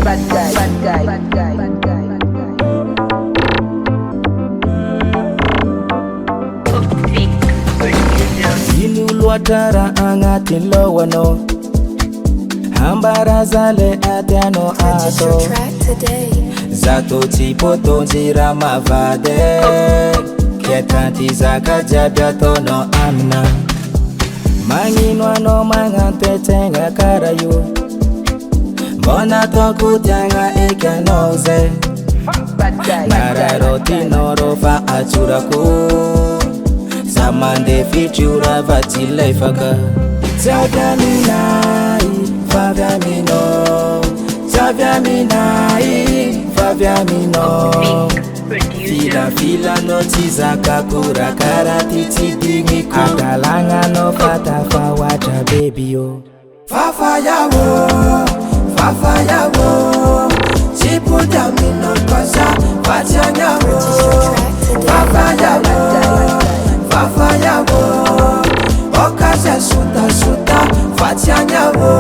Bad guy, bad guy, bad guy, bad guy, bad guy. Ilu luatara angati lowano Hambara zale atiano ato Zato chipoto jira mavade Ketanti zaka jabiato no amna Manginwa no mangante tenga karayu Bona toku janga eka noze Nararoti norofa achuraku Samande fichura vatile faka Zaviaminai, faviamino Zaviaminai, faviamino Fila fila no tizaka kura karati tidingiku Akalanga no fata fawacha baby yo Fafayawo, fafayawo Chipudamino kosa fajanyawo Fafayawo, fafayawo Okaza suta suta fajanyawo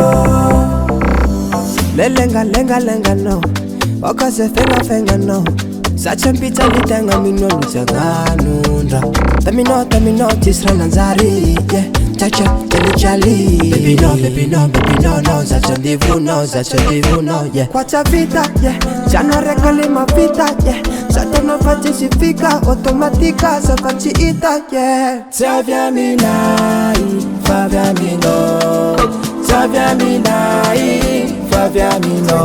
Lenga lenga lenga no Okaza fenga fenga no Sacha mpita litanga mino luzaganunda Tamino tisra nanzari yeah Chacha tele chali Baby no no Zacha ndivu no yeah Kwacha vita yeah Jana rekali mavita yeah Zata no fatisifika Automatika Zakanchi ita yeah Zaviaminai Faviamino Zaviaminai Faviamino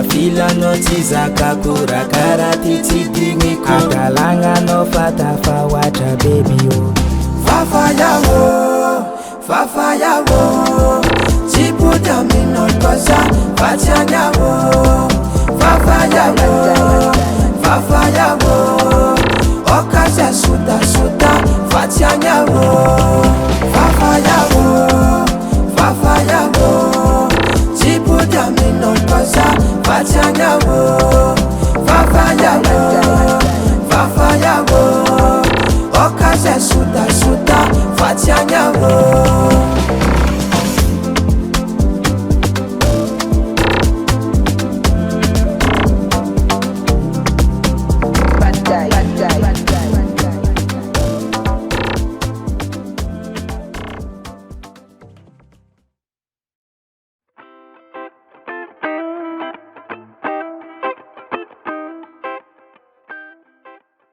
Fila no tizaka kura karati tidingiku Akalanga no fata fawacha baby yo Fafayawo Chipudamino kosa fajanyawo Fafayawo Okaza suta suta fajanyawo Fafayawo Chipudamino kosa fajanyawo